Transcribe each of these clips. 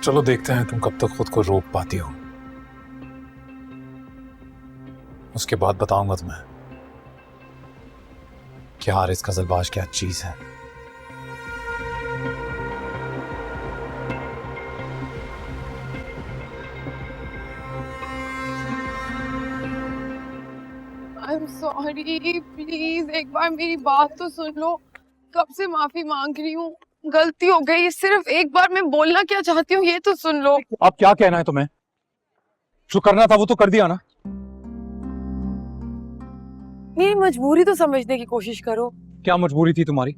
चलो देखते हैं तुम कब तक खुद को रोक पाती हो। उसके बाद बताऊंगा तुम्हें कि हारिस कजलबाज क्या चीज है। I'm sorry, प्लीज एक बार मेरी बात तो सुन लो। कब से माफी मांग रही हूँ, गलती हो गई। सिर्फ एक बार मैं बोलना क्या चाहती हूँ ये तो सुन लो। अब क्या कहना है तुम्हें? जो करना था वो तो कर दिया ना। मेरी मजबूरी तो समझने की कोशिश करो। क्या मजबूरी थी तुम्हारी?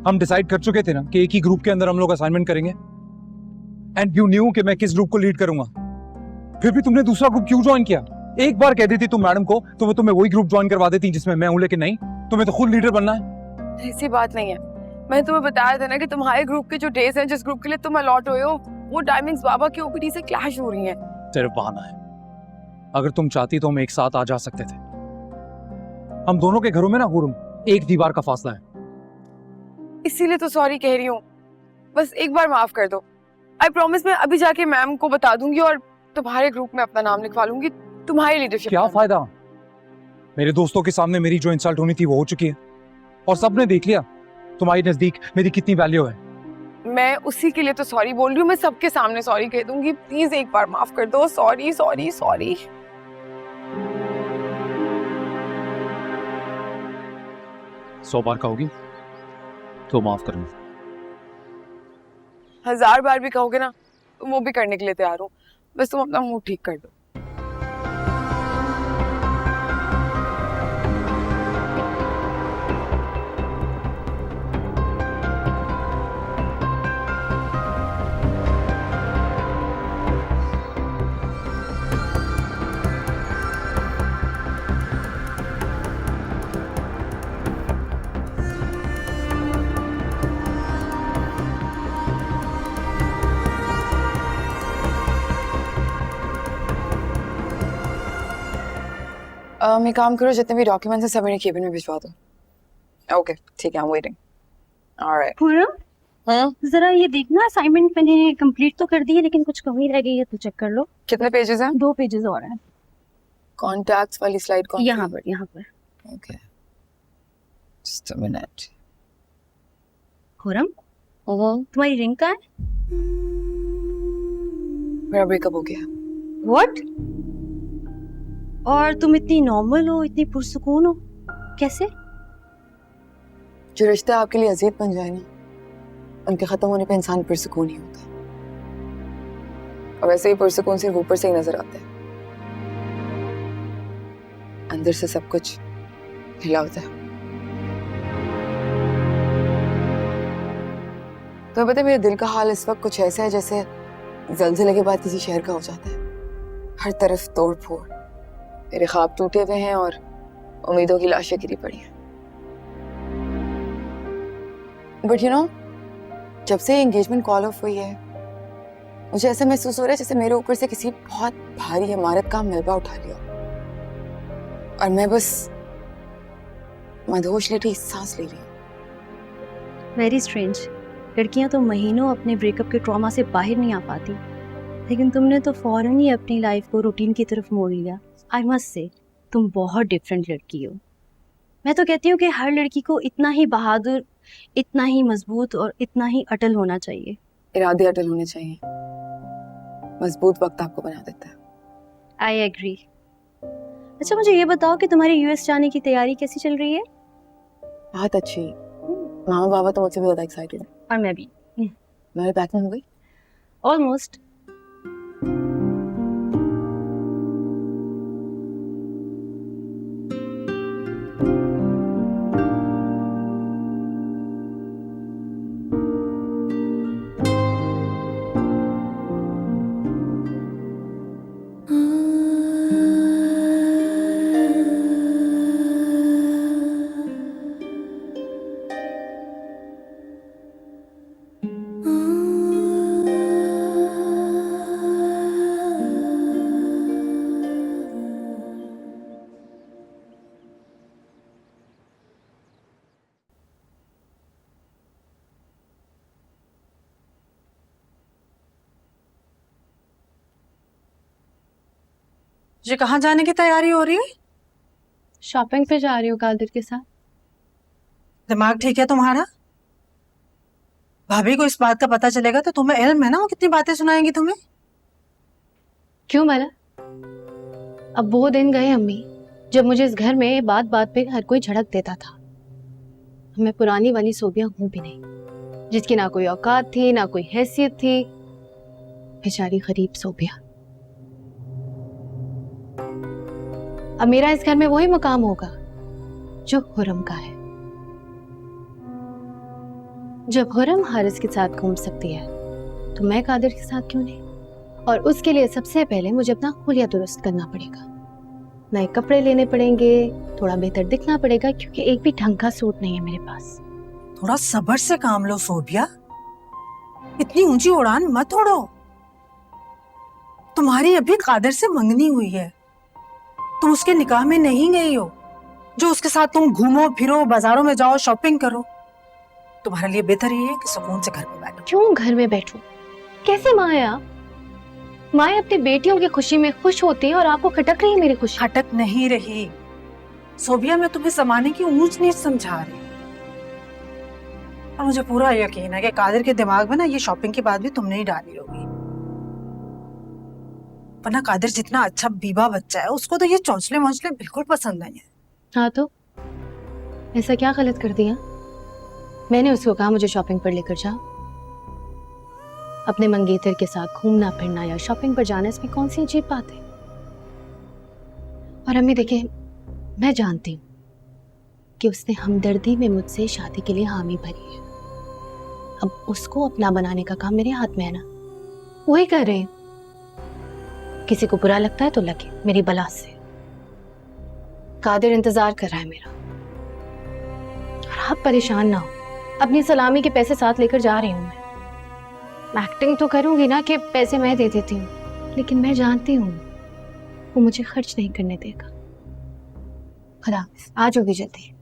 हम डिसाइड कर चुके थे ना कि एक ही ग्रुप के अंदर हम लोग असाइनमेंट करेंगे, एंड यू न्यू कि मैं किस ग्रुप को लीड करूंगा। फिर भी तुमने दूसरा ग्रुप क्यों ज्वाइन किया? एक बार कह देती तुम मैडम को तो वो तुम्हें वही ग्रुप ज्वाइन करवा देती जिसमें मैं हूं, लेकिन नहीं, तुम्हें तो खुद लीडर बनना है। ऐसी बात नहीं है। मैंने तुम्हें बताया था ना कि तुम्हारे ग्रुप के जो डेज हैं, जिस ग्रुप के लिए तुम अलॉट हुए हो, वो टाइमिंग्स बाबा की ओपीडी से क्लैश हो रही हैं। सिर्फ बहाना है। अगर तुम चाहती तो हम एक साथ आ जा सकते थे। हम दोनों के घरों में ना हुरम एक दीवार का फासला है। इसीलिए तो सॉरी कह रही हूँ। बस एक बार माफ कर दो। आई प्रॉमिस मैं अभी जाके मैम को बता दूंगी और तुम्हारे ग्रुप में अपना नाम लिखवा लूंगी, तुम्हारी लीडरशिप। क्या फायदा? मेरे दोस्तों के सामने मेरी जो इंसल्ट होनी थी वो हो चुकी है, और सबने देख लिया तुम्हारी नजदीक मेरी कितनी वैल्यू है। मैं उसी के लिए तो सॉरी बोल रही हूँ। मैं सबके सामने सॉरी कह दूंगी। प्लीज एक बार माफ कर दो। Sorry sorry sorry. 100 बार कहोगी तो माफ करूंगा। 1000 बार भी कहोगे ना तो वो भी करने के लिए तैयार हूँ। बस तुम अपना मूड ठीक कर दो। एक काम करो, जितने भी डॉक्यूमेंट्स हैं सब मेरे केबिन में भिजवा दो। ओके ठीक है, I am waiting. Alright. Poonam, जरा ये देखना, असाइनमेंट मैंने कंप्लीट तो कर दी है लेकिन कुछ कमी रह गई है तो चेक कर लो। कितने पेजेस हैं? 2 पेजेस और हैं। कॉन्टैक्ट्स वाली स्लाइड कौन सी? यहाँ पर। Okay just a minute. Poonam, तुम्हारी रिंग कहाँ है? मेरा ब्रेकअप हो गया। व्हाट? और तुम इतनी नॉर्मल हो, इतनी पुरसुकून हो, कैसे? जो रिश्ते आपके लिए अजीब बन जाए ना, उनके खत्म होने पे इंसान पुरसुकून ही होता है। और वैसे ही पुरसुकून सिर्फ ऊपर से ही नजर आता है, अंदर से सब कुछ हिला होता है। तो पता है मेरे दिल का हाल इस वक्त कुछ ऐसा है जैसे जल्जले के बाद किसी शहर का हो जाता है। हर तरफ तोड़ फोड़, मेरे ख्वाब टूटे हुए हैं और उम्मीदों की लाशें गिरी पड़ी हैं। बट यू नो, जब से एंगेजमेंट कॉल ऑफ हुई है मुझे ऐसा महसूस हो रहा है जैसे मेरे ऊपर से किसी बहुत भारी इमारत का मलबा उठा लिया और मैं बस मदहोश लेटी सांस ले रही हूँ। Very strange. लड़कियां तो महीनों अपने ब्रेकअप के ट्रॉमा से बाहर नहीं आ पाती, लेकिन तुमने तो फौरन ही अपनी लाइफ को रूटीन की तरफ मोड़ लिया। आई मस्ट से, तुम बहुत डिफरेंट लड़की हो। मैं तो कहती हूँ कि हर लड़की को इतना ही बहादुर, इतना ही मजबूत और इतना ही अटल होना चाहिए। इरादे अटल होने चाहिए, मजबूत वक्त आपको बना देता है। I agree. अच्छा मुझे ये बताओ कि तुम्हारी यूएस जाने की तैयारी कैसी चल रही है? बहुत अच्छी। मामा बाबा तो मुझसे भी ज्यादा एक्साइटेड है। और मैं भी। मैं पैकिंग हो गई ऑलमोस्ट। तुझे कहाँ जाने की तैयारी हो रही है? शॉपिंग पे जा रही हूँ कादिर के साथ। दिमाग ठीक है तुम्हारा? भाभी को इस बात का पता चलेगा तो तुम्हें इल्म है ना वो कितनी बातें सुनाएंगी तुम्हें। क्यों माला? अब वो दिन गए अम्मी जब मुझे इस घर में बात बात पे हर कोई झड़क देता था। मैं पुरानी वाली सोबिया हूं भी नहीं, जिसकी ना कोई औकात थी ना कोई हैसियत थी। बेचारी गरीब सोबिया। अब मेरा इस घर में वही मुकाम होगा जो हुरम का है। जब हुरम हारिस के साथ घूम सकती है तो मैं कादिर के साथ क्यों नहीं? और उसके लिए सबसे पहले मुझे अपना हुलिया दुरुस्त करना पड़ेगा। नए कपड़े लेने पड़ेंगे, थोड़ा बेहतर दिखना पड़ेगा, क्योंकि एक भी ढंग का सूट नहीं है मेरे पास। थोड़ा सब्र से काम लो सोबिया, इतनी ऊंची उड़ान मत उड़ो। तुम्हारी अभी कादिर से मंगनी हुई है, तुम उसके निकाह में नहीं गई हो जो उसके साथ तुम घूमो फिरो, बाजारों में जाओ, शॉपिंग करो। तुम्हारे लिए बेहतर ये है कि सुकून से घर में बैठो। क्यों घर में बैठूं? कैसे माँ है आप? माँ अपनी बेटियों की खुशी में खुश होती है और आपको खटक रही है मेरी खुशी। खटक नहीं रही सोबिया, मैं तुम्हें जमाने की ऊंच नीच समझा रही। और मुझे पूरा यकीन है कि कादिर के दिमाग में ना ये शॉपिंग की बात भी तुमने ही डाली होगी, वरना कादिर जितना अच्छा बीबा बच्चा है उसको तो ये चौंचले मौंचले बिल्कुल पसंद नहीं है। हाँ तो ऐसा क्या गलत कर दिया? मैंने उसको कहा मुझे शॉपिंग पर लेकर जाओ। अपने मंगेतर के साथ घूमना फिरना या शॉपिंग पर जाना, इसमें कौन सी अजीब बात है? और अम्मी देखिए, मैं जानती हूँ कि उसने हमदर्दी में मुझसे शादी के लिए हामी भरी है। अब उसको अपना बनाने का काम मेरे हाथ में है ना, वही कर रहे हैं। किसी को बुरा लगता है तो लगे, मेरी बला से। कादिर इंतजार कर रहा है मेरा, और आप परेशान ना हो। अपनी सलामी के पैसे साथ लेकर जा रही हूं मैं एक्टिंग तो करूंगी ना कि पैसे मैं दे देती हूँ, लेकिन मैं जानती हूँ वो मुझे खर्च नहीं करने देगा। खुदा हाफिज़, आ जाओगी जल्दी।